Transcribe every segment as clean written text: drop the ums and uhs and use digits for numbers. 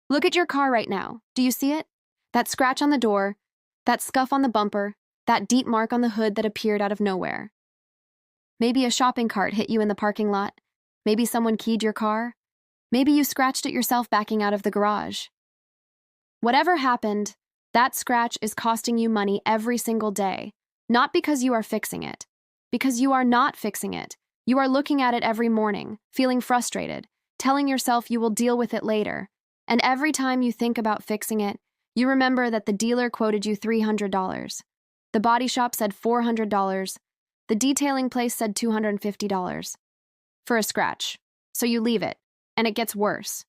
Look at your car right now. Do you see it? That scratch on the door, that scuff on the bumper, that deep mark on the hood that appeared out of nowhere. Maybe a shopping cart hit you in the parking lot. Maybe someone keyed your car. Maybe you scratched it yourself backing out of the garage. Whatever happened, that scratch is costing you money every single day, not because you are fixing it, because you are not fixing it. You are looking at it every morning, feeling frustrated, telling yourself you will deal with it later, and every time you think about fixing it, you remember that the dealer quoted you $300. The body shop said $400. The detailing place said $250 for a scratch. So you leave it, and it gets worse.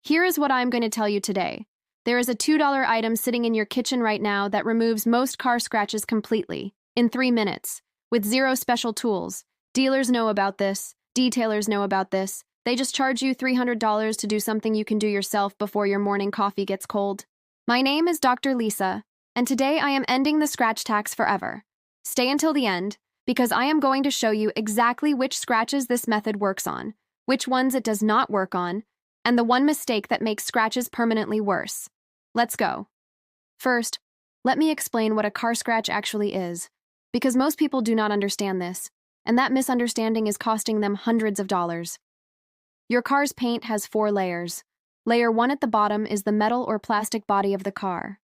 Here is what I'm going to tell you today. There is a $2 item sitting in your kitchen right now that removes most car scratches completely, in 3 minutes, with zero special tools. Dealers know about this. Detailers know about this. They just charge you $300 to do something you can do yourself before your morning coffee gets cold. My name is Dr. Lisa, and today I am ending the scratch tax forever. Stay until the end, because I am going to show you exactly which scratches this method works on, which ones it does not work on, and the one mistake that makes scratches permanently worse. Let's go. First, let me explain what a car scratch actually is, because most people do not understand this, and that misunderstanding is costing them hundreds of dollars. Your car's paint has 4 layers. Layer 1 at the bottom is the metal or plastic body of the car.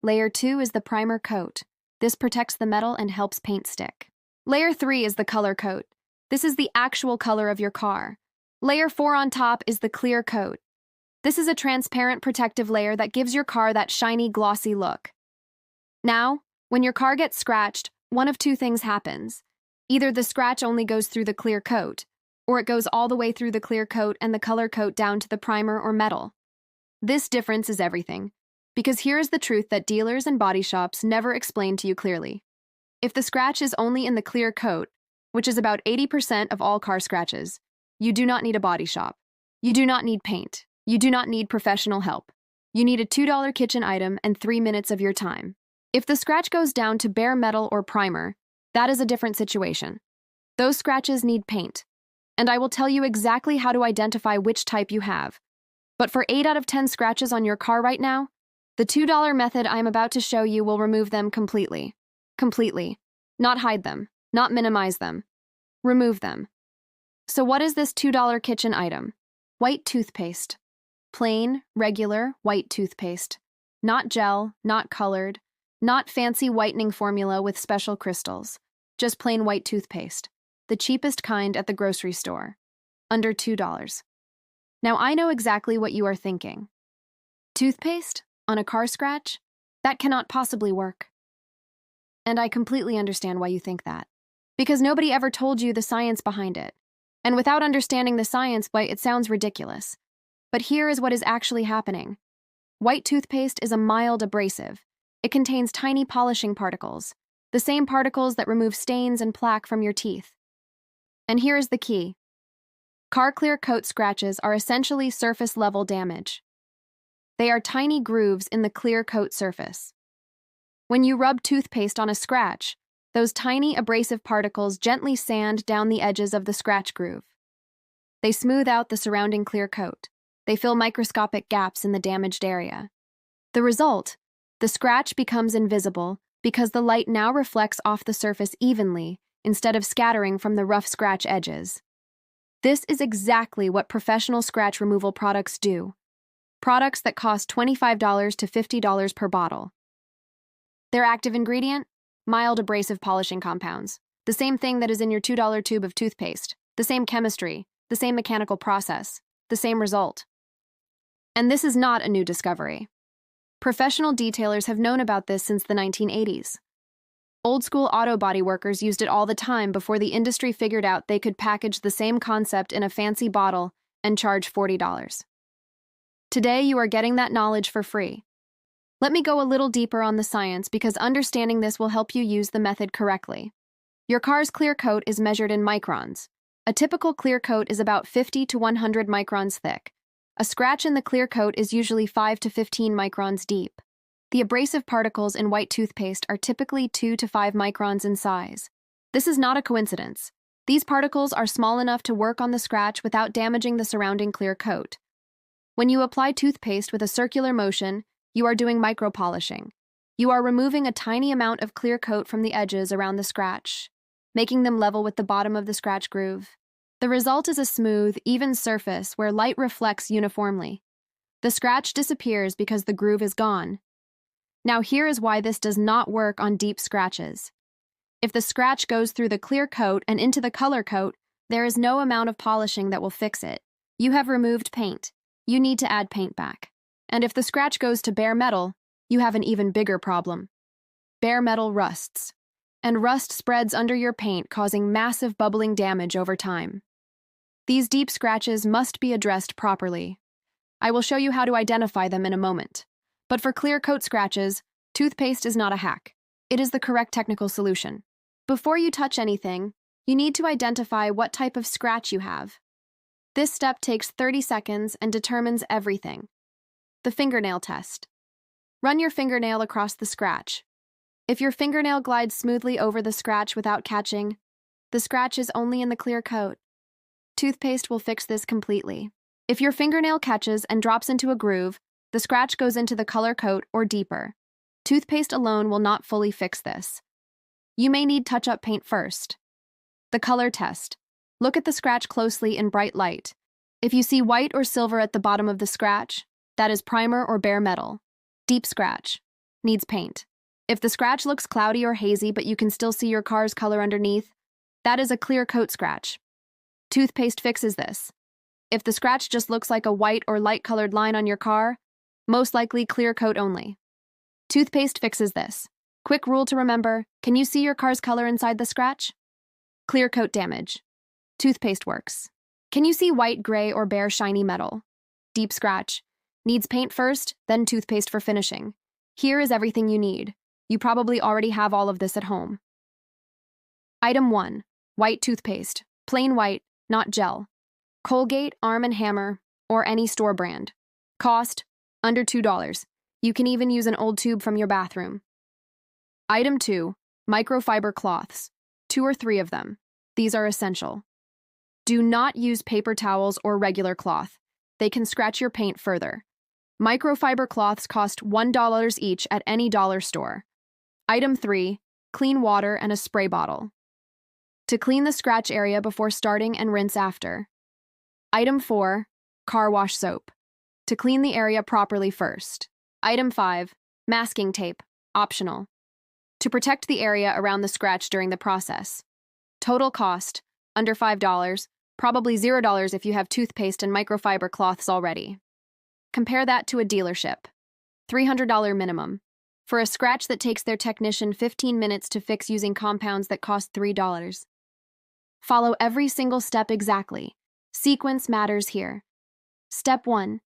Layer 2 is the primer coat. This protects the metal and helps paint stick. Layer 3 is the color coat. This is the actual color of your car. Layer 4 on top is the clear coat. This is a transparent protective layer that gives your car that shiny, glossy look. Now, when your car gets scratched, one of 2 things happens. Either the scratch only goes through the clear coat, or it goes all the way through the clear coat and the color coat down to the primer or metal. This difference is everything, because here is the truth that dealers and body shops never explain to you clearly. If the scratch is only in the clear coat, which is about 80% of all car scratches, you do not need a body shop. You do not need paint. You do not need professional help. You need a $2 kitchen item and 3 minutes of your time. If the scratch goes down to bare metal or primer, that is a different situation. Those scratches need paint, and I will tell you exactly how to identify which type you have. But for 8 out of 10 scratches on your car right now, the $2 method I am about to show you will remove them completely. Completely. Not hide them, not minimize them. Remove them. So what is this $2 kitchen item? White toothpaste. Plain, regular, white toothpaste. Not gel, not colored, not fancy whitening formula with special crystals. Just plain white toothpaste. The cheapest kind at the grocery store. Under $2. Now I know exactly what you are thinking. Toothpaste? On a car scratch? That cannot possibly work. And I completely understand why you think that. Because nobody ever told you the science behind it. And without understanding the science, why it sounds ridiculous. But here is what is actually happening. White toothpaste is a mild abrasive. It contains tiny polishing particles, the same particles that remove stains and plaque from your teeth. And here is the key. Car clear coat scratches are essentially surface-level damage. They are tiny grooves in the clear coat surface. When you rub toothpaste on a scratch, those tiny abrasive particles gently sand down the edges of the scratch groove. They smooth out the surrounding clear coat. They fill microscopic gaps in the damaged area. The result, the scratch becomes invisible because the light now reflects off the surface evenly instead of scattering from the rough scratch edges. This is exactly what professional scratch removal products do. Products that cost $25 to $50 per bottle. Their active ingredient? Mild abrasive polishing compounds. The same thing that is in your $2 tube of toothpaste. The same chemistry, the same mechanical process, the same result. And this is not a new discovery. Professional detailers have known about this since the 1980s. Old-school auto body workers used it all the time before the industry figured out they could package the same concept in a fancy bottle and charge $40. Today, you are getting that knowledge for free. Let me go a little deeper on the science because understanding this will help you use the method correctly. Your car's clear coat is measured in microns. A typical clear coat is about 50 to 100 microns thick. A scratch in the clear coat is usually 5 to 15 microns deep. The abrasive particles in white toothpaste are typically 2 to 5 microns in size. This is not a coincidence. These particles are small enough to work on the scratch without damaging the surrounding clear coat. When you apply toothpaste with a circular motion, you are doing micro-polishing. You are removing a tiny amount of clear coat from the edges around the scratch, making them level with the bottom of the scratch groove. The result is a smooth, even surface where light reflects uniformly. The scratch disappears because the groove is gone. Now here is why this does not work on deep scratches. If the scratch goes through the clear coat and into the color coat, there is no amount of polishing that will fix it. You have removed paint. You need to add paint back. And if the scratch goes to bare metal, you have an even bigger problem. Bare metal rusts. And rust spreads under your paint, causing massive bubbling damage over time. These deep scratches must be addressed properly. I will show you how to identify them in a moment. But for clear coat scratches, toothpaste is not a hack. It is the correct technical solution. Before you touch anything, you need to identify what type of scratch you have. This step takes 30 seconds and determines everything. The fingernail test. Run your fingernail across the scratch. If your fingernail glides smoothly over the scratch without catching, the scratch is only in the clear coat. Toothpaste will fix this completely. If your fingernail catches and drops into a groove, the scratch goes into the color coat or deeper. Toothpaste alone will not fully fix this. You may need touch-up paint first. The color test. Look at the scratch closely in bright light. If you see white or silver at the bottom of the scratch, that is primer or bare metal. Deep scratch. Needs paint. If the scratch looks cloudy or hazy but you can still see your car's color underneath, that is a clear coat scratch. Toothpaste fixes this. If the scratch just looks like a white or light-colored line on your car, most likely clear coat only. Toothpaste fixes this. Quick rule to remember, can you see your car's color inside the scratch? Clear coat damage. Toothpaste works. Can you see white, gray, or bare shiny metal? Deep scratch. Needs paint first, then toothpaste for finishing. Here is everything you need. You probably already have all of this at home. Item 1. White toothpaste. Plain white, not gel. Colgate, Arm & Hammer, or any store brand. Cost, under $2. You can even use an old tube from your bathroom. Item 2. Microfiber cloths. 2 or 3 of them. These are essential. Do not use paper towels or regular cloth. They can scratch your paint further. Microfiber cloths cost $1 each at any dollar store. Item 3. Clean water and a spray bottle. To clean the scratch area before starting and rinse after. Item 4. Car wash soap. To clean the area properly first. Item 5. Masking tape. Optional. To protect the area around the scratch during the process. Total cost, under $5, probably $0 if you have toothpaste and microfiber cloths already. Compare that to a dealership. $300 minimum. For a scratch that takes their technician 15 minutes to fix using compounds that cost $3. Follow every single step exactly. Sequence matters here. Step 1.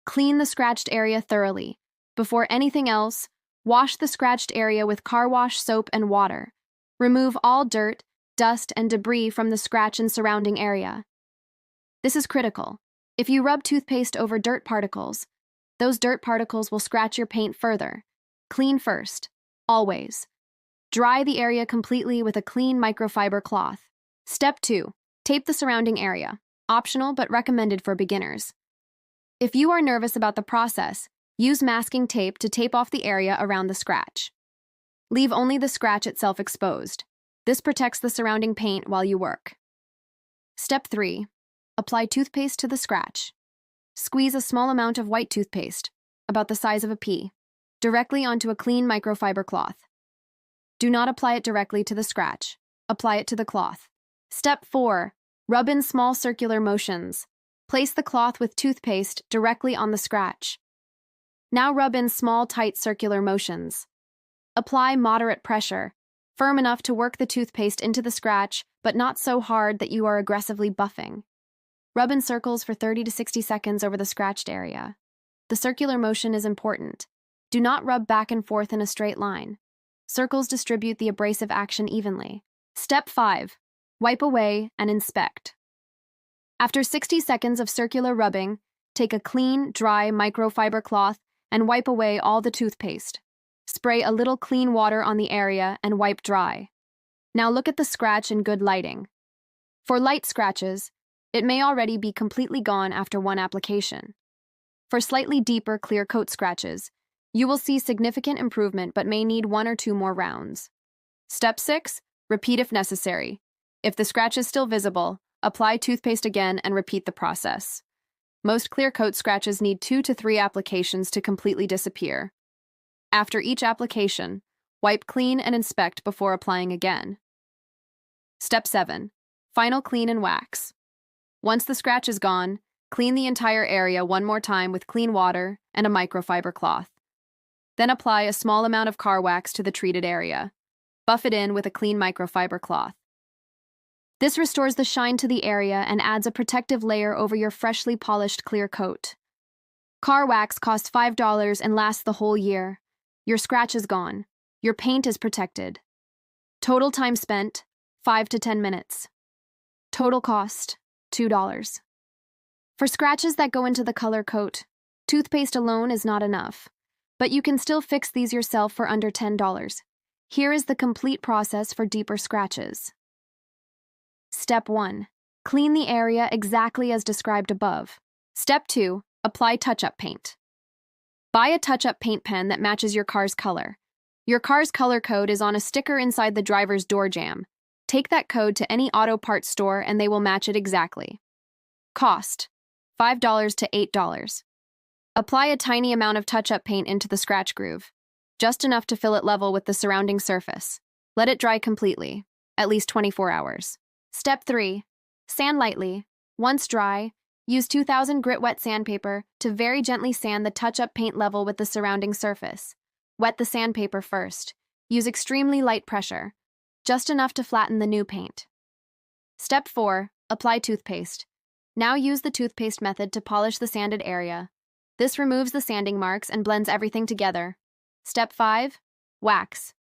Clean the scratched area thoroughly. Before anything else, wash the scratched area with car wash soap and water. Remove all dirt, dust, and debris from the scratch and surrounding area. This is critical. If you rub toothpaste over dirt particles, those dirt particles will scratch your paint further. Clean first, always. Dry the area completely with a clean microfiber cloth. Step 2. Tape the surrounding area. Optional but recommended for beginners. If you are nervous about the process, use masking tape to tape off the area around the scratch. Leave only the scratch itself exposed. This protects the surrounding paint while you work. Step 3. Apply toothpaste to the scratch. Squeeze a small amount of white toothpaste, about the size of a pea, directly onto a clean microfiber cloth. Do not apply it directly to the scratch. Apply it to the cloth. Step 4. Rub in small circular motions. Place the cloth with toothpaste directly on the scratch. Now rub in small, tight circular motions. Apply moderate pressure, firm enough to work the toothpaste into the scratch, but not so hard that you are aggressively buffing. Rub in circles for 30 to 60 seconds over the scratched area. The circular motion is important. Do not rub back and forth in a straight line. Circles distribute the abrasive action evenly. Step 5. Wipe away and inspect. After 60 seconds of circular rubbing, take a clean, dry microfiber cloth and wipe away all the toothpaste. Spray a little clean water on the area and wipe dry. Now look at the scratch in good lighting. For light scratches, it may already be completely gone after one application. For slightly deeper clear coat scratches, you will see significant improvement but may need 1 or 2 more rounds. Step 6. Repeat if necessary. If the scratch is still visible, apply toothpaste again and repeat the process. Most clear coat scratches need 2 to 3 applications to completely disappear. After each application, wipe clean and inspect before applying again. Step 7. Final clean and wax. Once the scratch is gone, clean the entire area one more time with clean water and a microfiber cloth. Then apply a small amount of car wax to the treated area. Buff it in with a clean microfiber cloth. This restores the shine to the area and adds a protective layer over your freshly polished clear coat. Car wax costs $5 and lasts the whole year. Your scratch is gone. Your paint is protected. Total time spent, 5 to 10 minutes. Total cost, $2. For scratches that go into the color coat, toothpaste alone is not enough, but you can still fix these yourself for under $10. Here is the complete process for deeper scratches. Step 1. Clean the area exactly as described above. Step 2. Apply touch-up paint. Buy a touch-up paint pen that matches your car's color. Your car's color code is on a sticker inside the driver's door jamb. Take that code to any auto parts store and they will match it exactly. Cost: $5 to $8. Apply a tiny amount of touch-up paint into the scratch groove, just enough to fill it level with the surrounding surface. Let it dry completely, at least 24 hours. Step 3. Sand lightly. Once dry, use 2000 grit wet sandpaper to very gently sand the touch-up paint level with the surrounding surface. Wet the sandpaper first. Use extremely light pressure, just enough to flatten the new paint. Step 4. Apply toothpaste. Now use the toothpaste method to polish the sanded area. This removes the sanding marks and blends everything together. Step 5. Wax.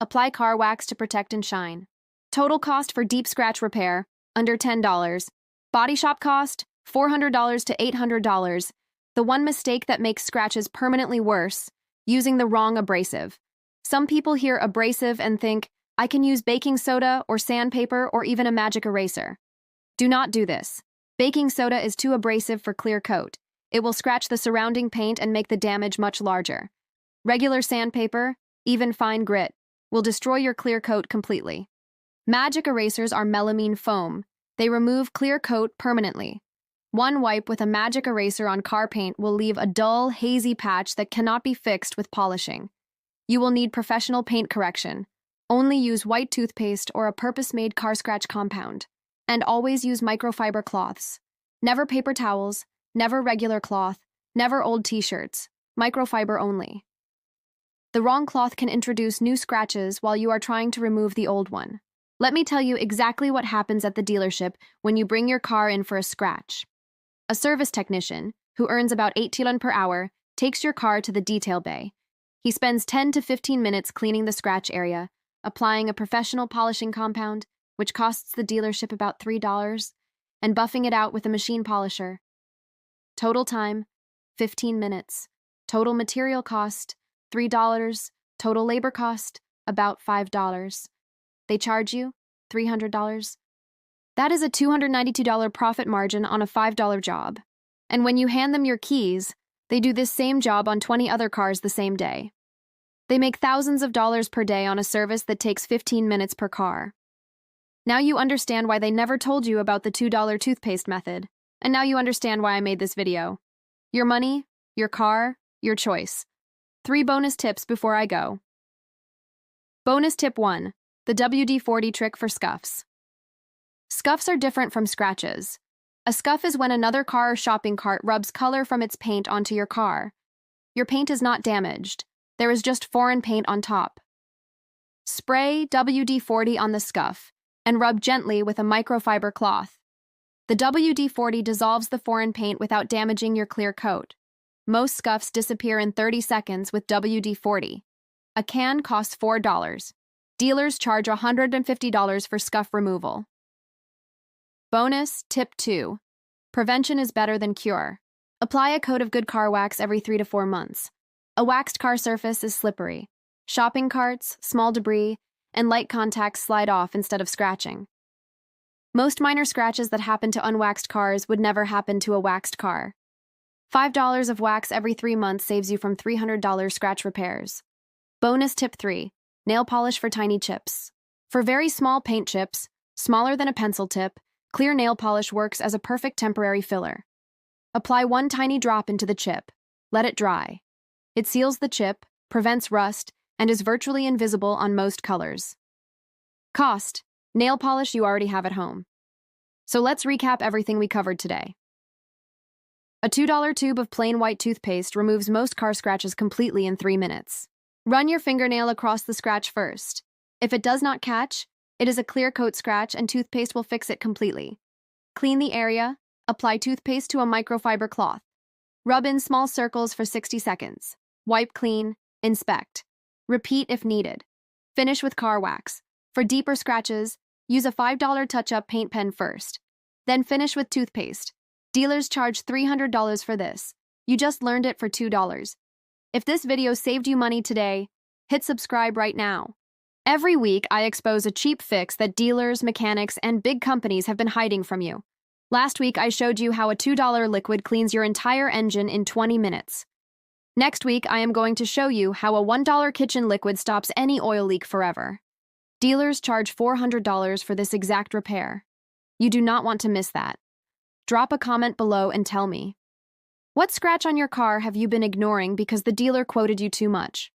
Apply car wax to protect and shine. Total cost for deep scratch repair, under $10. Body shop cost, $400 to $800. The one mistake that makes scratches permanently worse: using the wrong abrasive. Some people hear abrasive and think, I can use baking soda or sandpaper or even a magic eraser. Do not do this. Baking soda is too abrasive for clear coat. It will scratch the surrounding paint and make the damage much larger. Regular sandpaper, even fine grit, will destroy your clear coat completely. Magic erasers are melamine foam. They remove clear coat permanently. One wipe with a magic eraser on car paint will leave a dull, hazy patch that cannot be fixed with polishing. You will need professional paint correction. Only use white toothpaste or a purpose-made car scratch compound. And always use microfiber cloths. Never paper towels, never regular cloth, never old t-shirts. Microfiber only. The wrong cloth can introduce new scratches while you are trying to remove the old one. Let me tell you exactly what happens at the dealership when you bring your car in for a scratch. A service technician, who earns about $8 per hour, takes your car to the detail bay. He spends 10 to 15 minutes cleaning the scratch area, applying a professional polishing compound, which costs the dealership about $3, and buffing it out with a machine polisher. Total time, 15 minutes. Total material cost, $3. Total labor cost, about $5. They charge you $300. That is a $292 profit margin on a $5 job. And when you hand them your keys, they do this same job on 20 other cars the same day. They make thousands of dollars per day on a service that takes 15 minutes per car. Now you understand why they never told you about the $2 toothpaste method. And now you understand why I made this video. Your money, your car, your choice. 3 bonus tips before I go. Bonus tip 1. The WD-40 trick for scuffs. Scuffs are different from scratches. A scuff is when another car or shopping cart rubs color from its paint onto your car. Your paint is not damaged. There is just foreign paint on top. Spray WD-40 on the scuff and rub gently with a microfiber cloth. The WD-40 dissolves the foreign paint without damaging your clear coat. Most scuffs disappear in 30 seconds with WD-40. A can costs $4. Dealers charge $150 for scuff removal. Bonus tip 2. Prevention is better than cure. Apply a coat of good car wax every 3 to 4 months. A waxed car surface is slippery. Shopping carts, small debris, and light contacts slide off instead of scratching. Most minor scratches that happen to unwaxed cars would never happen to a waxed car. $5 of wax every 3 months saves you from $300 scratch repairs. Bonus tip 3. Nail polish for tiny chips. For very small paint chips, smaller than a pencil tip, clear nail polish works as a perfect temporary filler. Apply one tiny drop into the chip. Let it dry. It seals the chip, prevents rust, and is virtually invisible on most colors. Cost: nail polish you already have at home. So let's recap everything we covered today. A $2 tube of plain white toothpaste removes most car scratches completely in 3 minutes. Run your fingernail across the scratch first. If it does not catch, it is a clear coat scratch and toothpaste will fix it completely. Clean the area. Apply toothpaste to a microfiber cloth. Rub in small circles for 60 seconds. Wipe clean. Inspect. Repeat if needed. Finish with car wax. For deeper scratches, use a $5 touch-up paint pen first. Then finish with toothpaste. Dealers charge $300 for this. You just learned it for $2. If this video saved you money today, hit subscribe right now. Every week, I expose a cheap fix that dealers, mechanics, and big companies have been hiding from you. Last week, I showed you how a $2 liquid cleans your entire engine in 20 minutes. Next week, I am going to show you how a $1 kitchen liquid stops any oil leak forever. Dealers charge $400 for this exact repair. You do not want to miss that. Drop a comment below and tell me. What scratch on your car have you been ignoring because the dealer quoted you too much?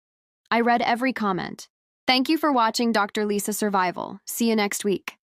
I read every comment. Thank you for watching Dr. Lisa Survival. See you next week.